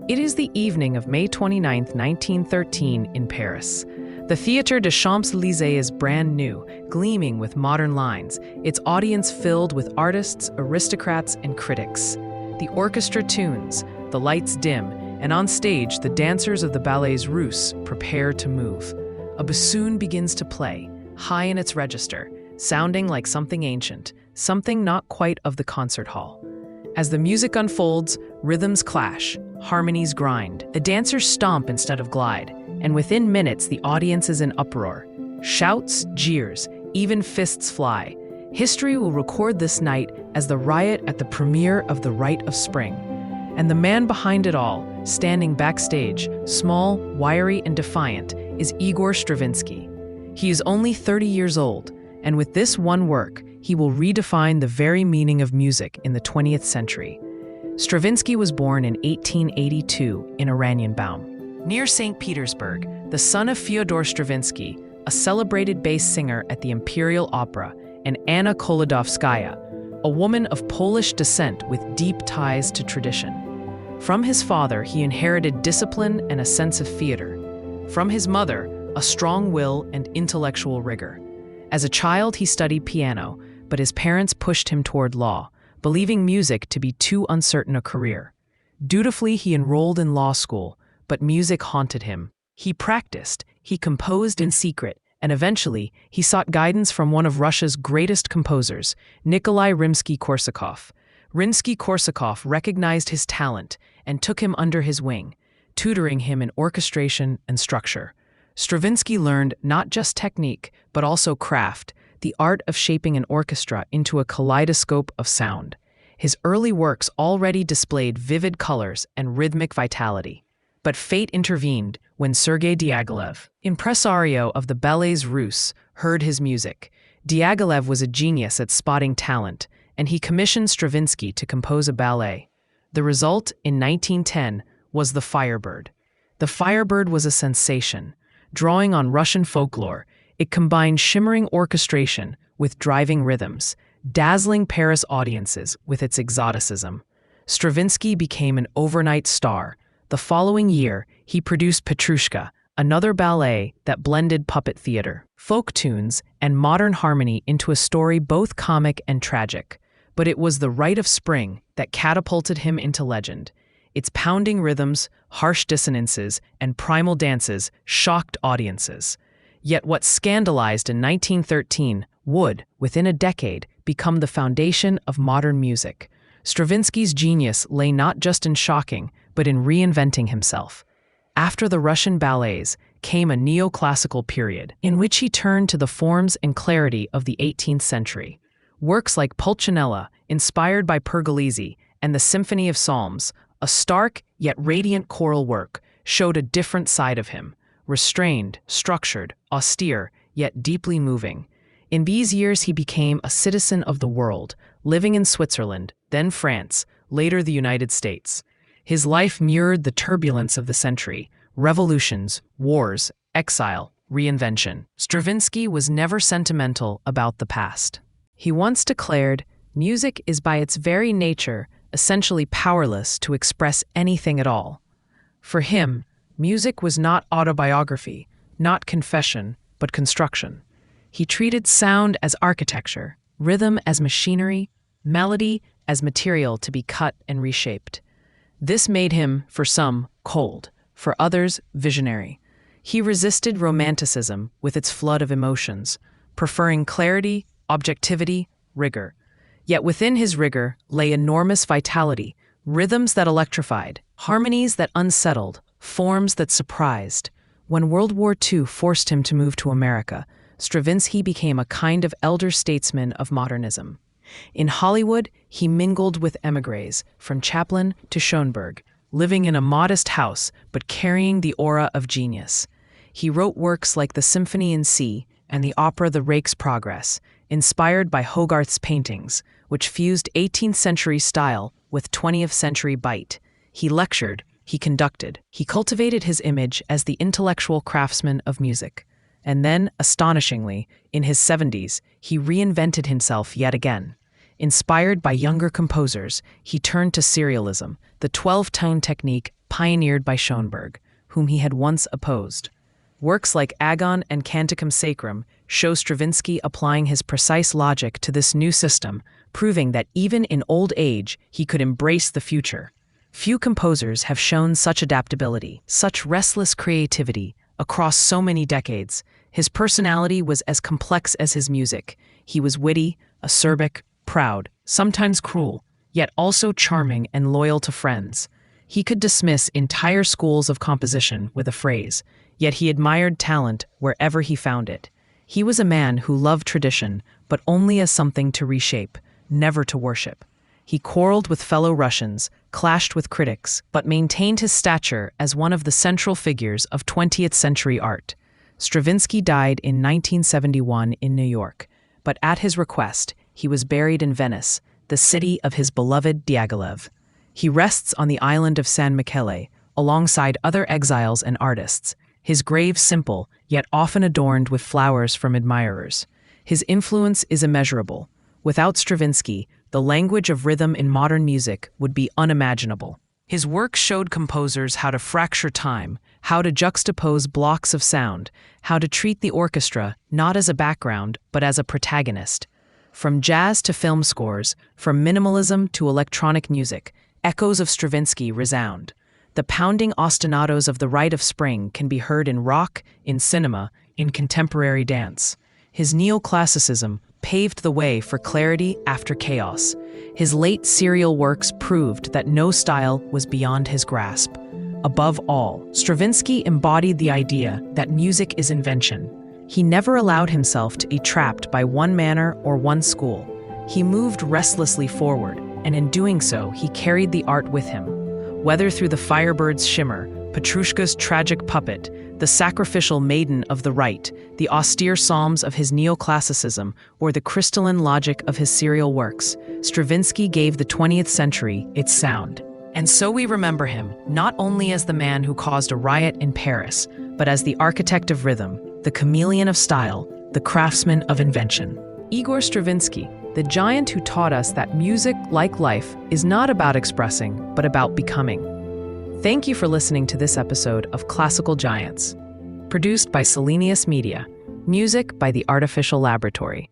It is the evening of May 29, 1913, in Paris. The Théâtre des Champs-Élysées is brand new, gleaming with modern lines, its audience filled with artists, aristocrats, and critics. The orchestra tunes, the lights dim, and on stage the dancers of the ballets russes prepare to move. A bassoon begins to play, high in its register, sounding like something ancient, something not quite of the concert hall. As the music unfolds, rhythms clash, harmonies grind. The dancers stomp instead of glide, and within minutes the audience is in uproar. Shouts, jeers, even fists fly. History will record this night as the riot at the premiere of the Rite of Spring. And the man behind it all, standing backstage, small, wiry, and defiant, is Igor Stravinsky. He is only 30 years old, and with this one work, he will redefine the very meaning of music in the 20th century. Stravinsky was born in 1882 in Oranienbaum, near St. Petersburg, the son of Fyodor Stravinsky, a celebrated bass singer at the Imperial Opera, and Anna Kolodowskaya, a woman of Polish descent with deep ties to tradition. From his father, he inherited discipline and a sense of theater. From his mother, a strong will and intellectual rigor. As a child, he studied piano, but his parents pushed him toward law, believing music to be too uncertain a career. Dutifully, he enrolled in law school, but music haunted him. He practiced, he composed in secret, and eventually, he sought guidance from one of Russia's greatest composers, Nikolai Rimsky-Korsakov. Rimsky-Korsakov recognized his talent and took him under his wing, tutoring him in orchestration and structure. Stravinsky learned not just technique, but also craft, the art of shaping an orchestra into a kaleidoscope of sound. His early works already displayed vivid colors and rhythmic vitality. But fate intervened when Sergei Diaghilev, impresario of the ballets russes, heard his music. Diaghilev was a genius at spotting talent, and he commissioned Stravinsky to compose a ballet. The result, in 1910, was The Firebird. The Firebird was a sensation. Drawing on Russian folklore, it combined shimmering orchestration with driving rhythms, dazzling Paris audiences with its exoticism. Stravinsky became an overnight star. The following year, he produced Petrushka, another ballet that blended puppet theater, folk tunes, and modern harmony into a story both comic and tragic. But it was the Rite of Spring that catapulted him into legend. Its pounding rhythms, harsh dissonances, and primal dances shocked audiences. Yet what scandalized in 1913 would, within a decade, become the foundation of modern music. Stravinsky's genius lay not just in shocking, but in reinventing himself. After the Russian ballets came a neoclassical period, in which he turned to the forms and clarity of the 18th century. Works like Pulcinella, inspired by Pergolesi, and the Symphony of Psalms, a stark yet radiant choral work, showed a different side of him, restrained, structured, austere, yet deeply moving. In these years he became a citizen of the world, living in Switzerland, then France, later the United States. His life mirrored the turbulence of the century: revolutions, wars, exile, reinvention. Stravinsky was never sentimental about the past. He once declared, "Music is by its very nature essentially powerless to express anything at all." For him, music was not autobiography, not confession, but construction. He treated sound as architecture, rhythm as machinery, melody as material to be cut and reshaped. This made him, for some, cold, for others, visionary. He resisted romanticism with its flood of emotions, preferring clarity, objectivity, rigor. Yet within his rigor lay enormous vitality, rhythms that electrified, harmonies that unsettled, forms that surprised. When World War II forced him to move to America, Stravinsky became a kind of elder statesman of modernism. In Hollywood, he mingled with émigrés, from Chaplin to Schoenberg, living in a modest house but carrying the aura of genius. He wrote works like the Symphony in C and the opera The Rake's Progress, inspired by Hogarth's paintings, which fused 18th century style with 20th century bite. He lectured, he conducted, he cultivated his image as the intellectual craftsman of music. And then, astonishingly, in his 70s, he reinvented himself yet again. Inspired by younger composers, he turned to serialism, the 12-tone technique pioneered by Schoenberg, whom he had once opposed. Works like Agon and Canticum Sacrum show Stravinsky applying his precise logic to this new system, proving that even in old age he could embrace the future. Few composers have shown such adaptability, such restless creativity, across so many decades. His personality was as complex as his music. He was witty, acerbic, proud, sometimes cruel, yet also charming and loyal to friends. He could dismiss entire schools of composition with a phrase, yet he admired talent wherever he found it. He was a man who loved tradition, but only as something to reshape, never to worship. He quarreled with fellow Russians, clashed with critics, but maintained his stature as one of the central figures of 20th century art. Stravinsky died in 1971 in New York, but at his request, he was buried in Venice, the city of his beloved Diaghilev. He rests on the island of San Michele, alongside other exiles and artists, his grave simple, yet often adorned with flowers from admirers. His influence is immeasurable. Without Stravinsky, the language of rhythm in modern music would be unimaginable. His work showed composers how to fracture time, how to juxtapose blocks of sound, how to treat the orchestra not as a background, but as a protagonist. From jazz to film scores, from minimalism to electronic music, echoes of Stravinsky resound. The pounding ostinatos of the Rite of Spring can be heard in rock, in cinema, in contemporary dance. His neoclassicism paved the way for clarity after chaos. His late serial works proved that no style was beyond his grasp. Above all, Stravinsky embodied the idea that music is invention. He never allowed himself to be trapped by one manner or one school. He moved restlessly forward, and in doing so, he carried the art with him. Whether through the firebird's shimmer, Petrushka's tragic puppet, the sacrificial maiden of the rite, the austere psalms of his neoclassicism, or the crystalline logic of his serial works, Stravinsky gave the 20th century its sound. And so we remember him, not only as the man who caused a riot in Paris, but as the architect of rhythm, the chameleon of style, the craftsman of invention. Igor Stravinsky, the giant who taught us that music, like life, is not about expressing, but about becoming. Thank you for listening to this episode of Classical Giants. Produced by Selenius Media. Music by The Artificial Laboratory.